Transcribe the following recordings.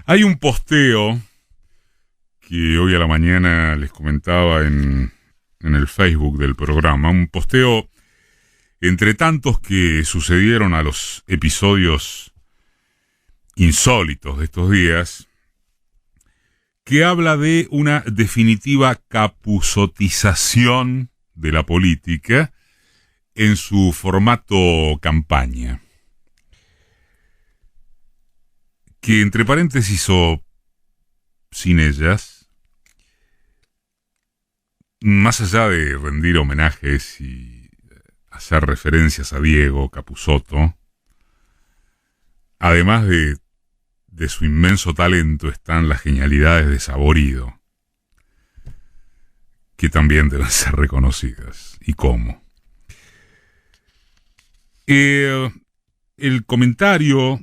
Hay un posteo que hoy a la mañana les comentaba en el Facebook del programa, un posteo entre tantos que sucedieron a los episodios insólitos de estos días, que habla de una definitiva capuzotización de la política en su formato campaña. Que entre paréntesis o sin ellas, más allá de rendir homenajes y hacer referencias a Diego Capusotto, además de su inmenso talento están las genialidades de Saborido, que también deben ser reconocidas. ¿Y cómo? El comentario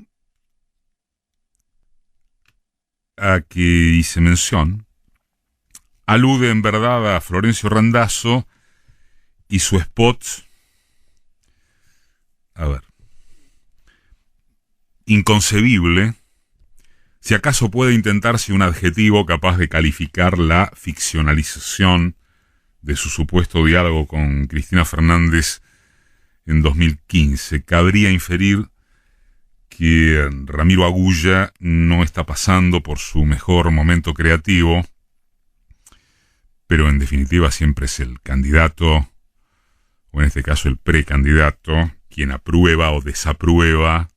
a que hice mención alude en verdad a Florencio Randazzo y su spot, inconcebible, si acaso puede intentarse un adjetivo capaz de calificar la ficcionalización de su supuesto diálogo con Cristina Fernández en 2015. Cabría inferir que Ramiro Agulla no está pasando por su mejor momento creativo, pero en definitiva siempre es el candidato, o en este caso el precandidato, quien aprueba o desaprueba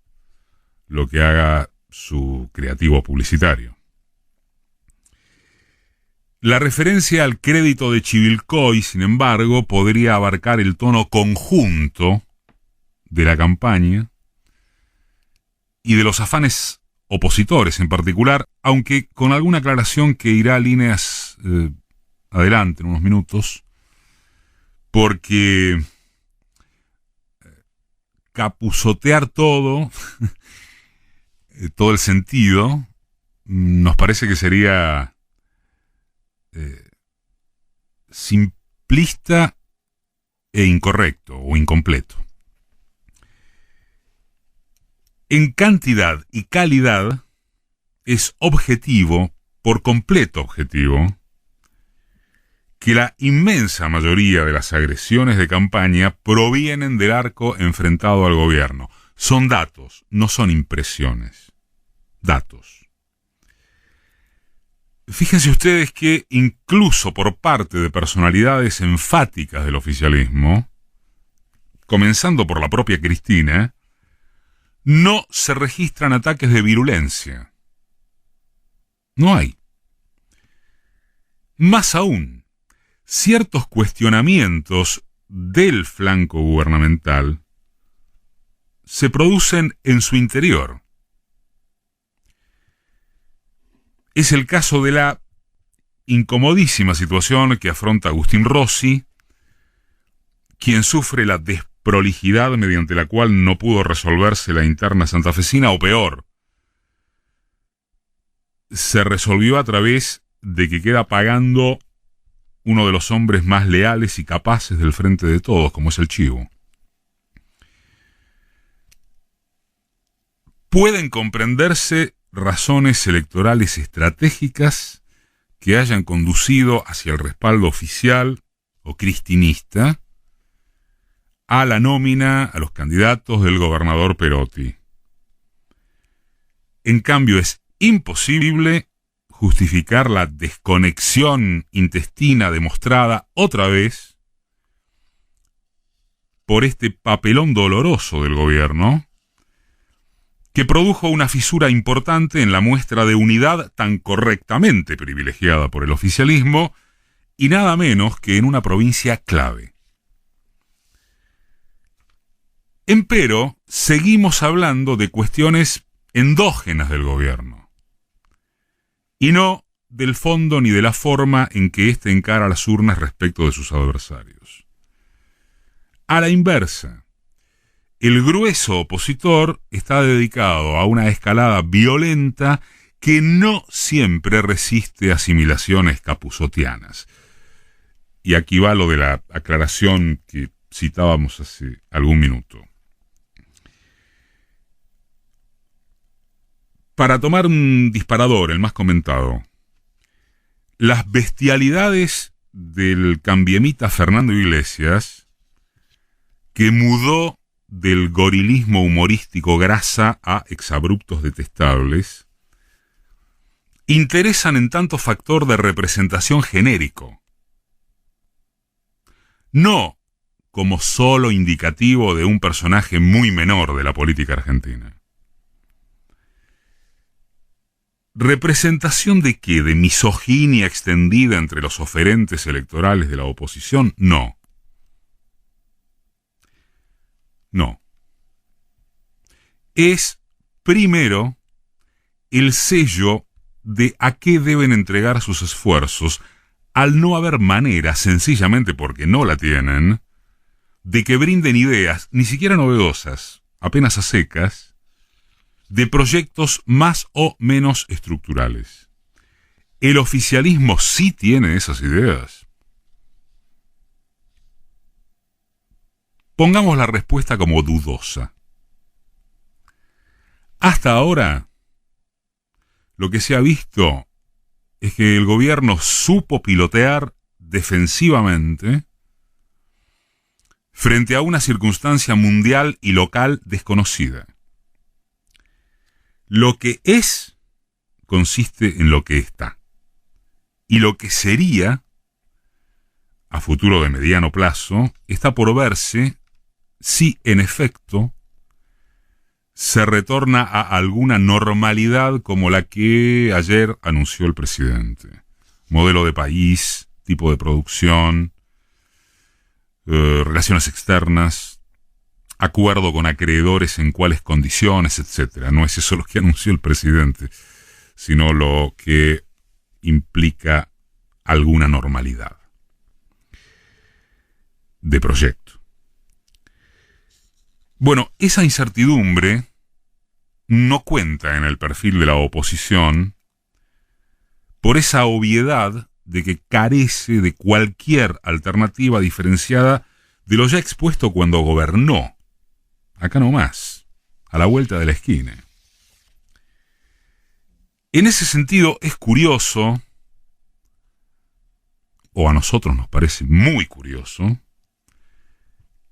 lo que haga su creativo publicitario. La referencia al crédito de Chivilcoy, sin embargo, podría abarcar el tono conjunto de la campaña y de los afanes opositores en particular, aunque con alguna aclaración que irá a líneas adelante en unos minutos, porque capuzotear todo el sentido, nos parece que sería simplista e incorrecto o incompleto. En cantidad y calidad es objetivo, por completo objetivo, que la inmensa mayoría de las agresiones de campaña provienen del arco enfrentado al gobierno. Son datos, no son impresiones. Datos. Fíjense ustedes que incluso por parte de personalidades enfáticas del oficialismo, comenzando por la propia Cristina, no se registran ataques de virulencia. No hay. Más aún, ciertos cuestionamientos del flanco gubernamental se producen en su interior. Es el caso de la incomodísima situación que afronta Agustín Rossi, quien sufre la desprolijidad mediante la cual no pudo resolverse la interna santafesina, o peor, se resolvió a través de que queda pagando uno de los hombres más leales y capaces del Frente de Todos, como es el Chivo. Pueden comprenderse razones electorales estratégicas que hayan conducido hacia el respaldo oficial o cristinista a la nómina a los candidatos del gobernador Perotti. En cambio, es imposible justificar la desconexión intestina demostrada otra vez por este papelón doloroso del gobierno, que produjo una fisura importante en la muestra de unidad tan correctamente privilegiada por el oficialismo, y nada menos que en una provincia clave. Empero, seguimos hablando de cuestiones endógenas del gobierno, y no del fondo ni de la forma en que éste encara las urnas respecto de sus adversarios. A la inversa, el grueso opositor está dedicado a una escalada violenta que no siempre resiste asimilaciones capuzotianas. Y aquí va lo de la aclaración que citábamos hace algún minuto. Para tomar un disparador, el más comentado, las bestialidades del cambiemita Fernando Iglesias, que mudó del gorilismo humorístico grasa a exabruptos detestables, interesan en tanto factor de representación genérico, no como solo indicativo de un personaje muy menor de la política argentina. ¿Representación de qué? ¿De misoginia extendida entre los oferentes electorales de la oposición? No. No. Es, primero, el sello de a qué deben entregar sus esfuerzos, al no haber manera, sencillamente porque no la tienen, de que brinden ideas, ni siquiera novedosas, apenas a secas, de proyectos más o menos estructurales. ¿El oficialismo sí tiene esas ideas? Pongamos la respuesta como dudosa. Hasta ahora, lo que se ha visto es que el gobierno supo pilotear defensivamente frente a una circunstancia mundial y local desconocida. Lo que es consiste en lo que está. Y lo que sería, a futuro de mediano plazo, está por verse si, en efecto, se retorna a alguna normalidad como la que ayer anunció el presidente. Modelo de país, tipo de producción, relaciones externas, acuerdo con acreedores en cuáles condiciones, etc. No es eso lo que anunció el presidente, sino lo que implica alguna normalidad de proyecto. Bueno, esa incertidumbre no cuenta en el perfil de la oposición por esa obviedad de que carece de cualquier alternativa diferenciada de lo ya expuesto cuando gobernó. Acá nomás, a la vuelta de la esquina. En ese sentido es curioso, o a nosotros nos parece muy curioso,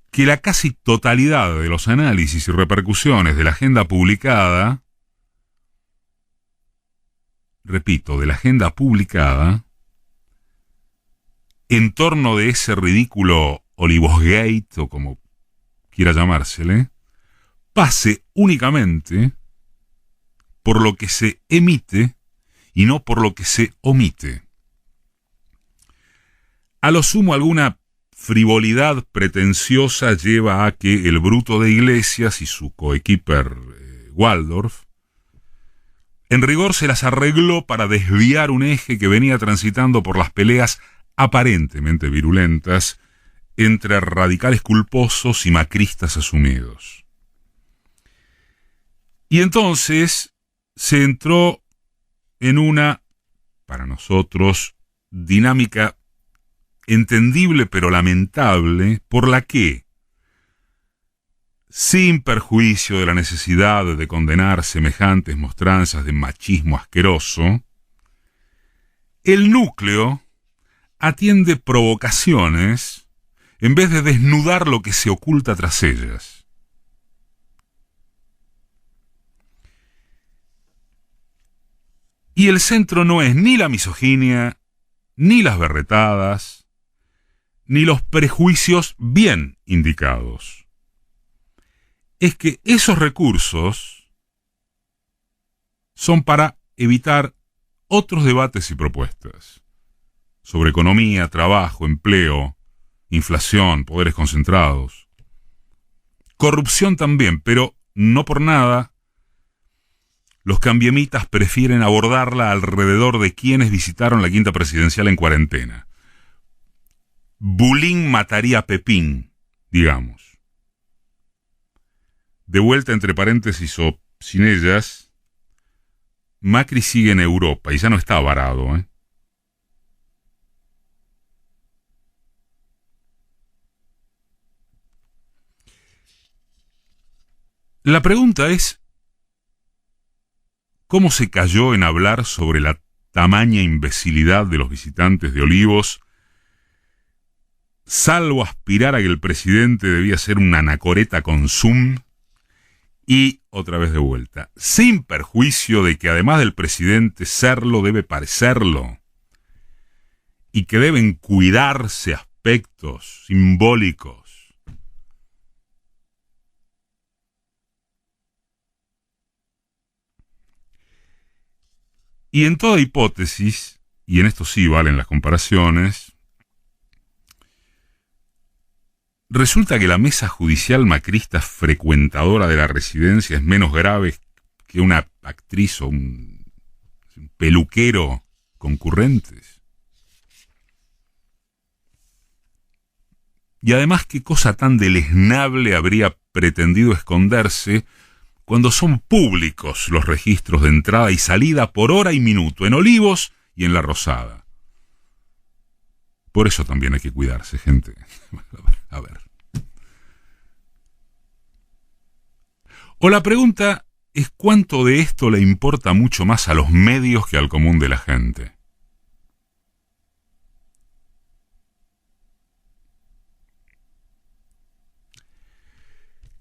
que la casi totalidad de los análisis y repercusiones de la agenda publicada, repito, de la agenda publicada, en torno de ese ridículo Olivosgate, o como quiera llamársele, pase únicamente por lo que se emite y no por lo que se omite. A lo sumo, alguna frivolidad pretenciosa lleva a que el bruto de Iglesias y su coequiper Waldorf en rigor se las arregló para desviar un eje que venía transitando por las peleas aparentemente virulentas entre radicales culposos y macristas asumidos. Y entonces se entró en una, para nosotros, dinámica entendible pero lamentable, por la que, sin perjuicio de la necesidad de condenar semejantes mostranzas de machismo asqueroso, el núcleo atiende provocaciones en vez de desnudar lo que se oculta tras ellas. Y el centro no es ni la misoginia, ni las berretadas, ni los prejuicios bien indicados. Es que esos recursos son para evitar otros debates y propuestas sobre economía, trabajo, empleo, inflación, poderes concentrados, corrupción también, pero no por nada los cambiemitas prefieren abordarla alrededor de quienes visitaron la quinta presidencial en cuarentena. Bulín mataría a Pepín, digamos. De vuelta entre paréntesis o sin ellas, Macri sigue en Europa y ya no está varado, ¿eh? La pregunta es, cómo se cayó en hablar sobre la tamaña imbecilidad de los visitantes de Olivos, salvo aspirar a que el presidente debía ser una anacoreta con Zoom, y otra vez de vuelta, sin perjuicio de que además del presidente serlo debe parecerlo, y que deben cuidarse aspectos simbólicos. Y en toda hipótesis, y en esto sí valen las comparaciones, resulta que la mesa judicial macrista frecuentadora de la residencia es menos grave que una actriz o un peluquero concurrentes. Y además, ¿qué cosa tan deleznable habría pretendido esconderse cuando son públicos los registros de entrada y salida por hora y minuto en Olivos y en La Rosada? Por eso también hay que cuidarse, gente. A ver. O la pregunta es cuánto de esto le importa mucho más a los medios que al común de la gente.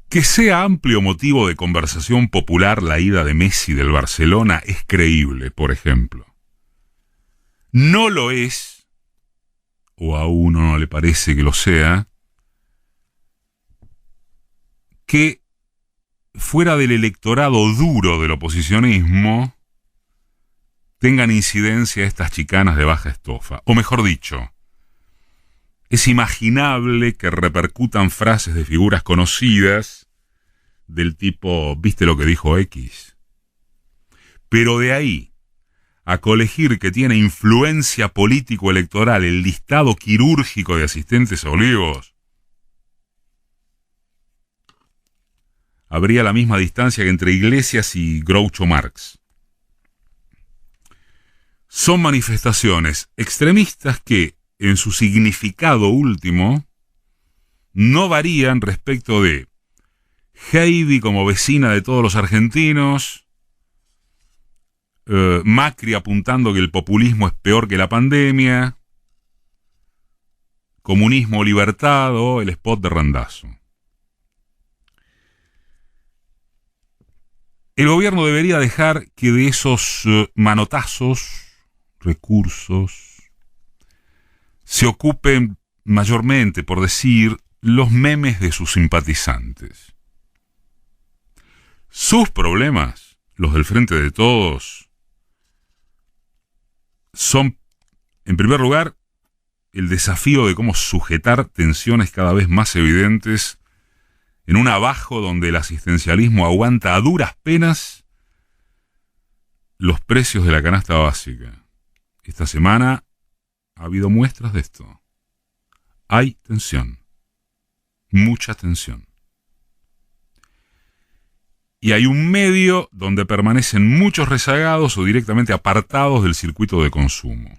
Que sea amplio motivo de conversación popular la ida de Messi del Barcelona es creíble, por ejemplo. No lo es, o a uno no le parece que lo sea, que fuera del electorado duro del oposicionismo tengan incidencia estas chicanas de baja estofa. O mejor dicho, es imaginable que repercutan frases de figuras conocidas del tipo, ¿viste lo que dijo X? Pero de ahí a colegir que tiene influencia político-electoral el listado quirúrgico de asistentes a Olivos, habría la misma distancia que entre Iglesias y Groucho Marx. Son manifestaciones extremistas que, en su significado último, no varían respecto de Heidi como vecina de todos los argentinos, Macri apuntando que el populismo es peor que la pandemia, comunismo libertado, el spot de Randazzo. El gobierno debería dejar que de esos manotazos, recursos, se ocupen mayormente, por decir, los memes de sus simpatizantes. Sus problemas, los del Frente de Todos, son, en primer lugar, el desafío de cómo sujetar tensiones cada vez más evidentes en un abajo donde el asistencialismo aguanta a duras penas los precios de la canasta básica. Esta semana ha habido muestras de esto. Hay tensión, mucha tensión. Y hay un medio donde permanecen muchos rezagados o directamente apartados del circuito de consumo.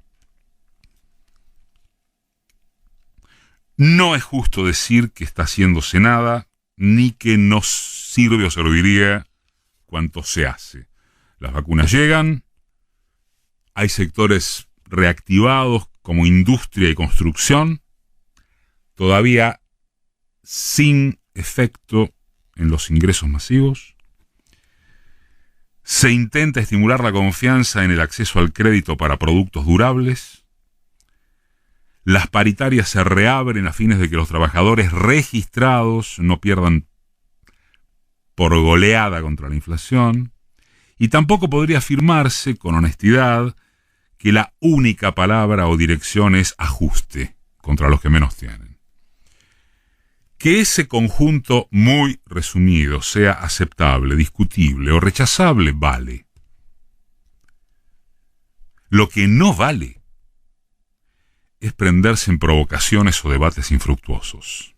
No es justo decir que está haciéndose nada, ni que no sirve o serviría cuanto se hace. Las vacunas llegan, hay sectores reactivados como industria y construcción, todavía sin efecto en los ingresos masivos. Se intenta estimular la confianza en el acceso al crédito para productos durables. Las paritarias se reabren a fines de que los trabajadores registrados no pierdan por goleada contra la inflación. Y tampoco podría afirmarse con honestidad que la única palabra o dirección es ajuste contra los que menos tienen. Que ese conjunto muy resumido sea aceptable, discutible o rechazable, vale. Lo que no vale es prenderse en provocaciones o debates infructuosos.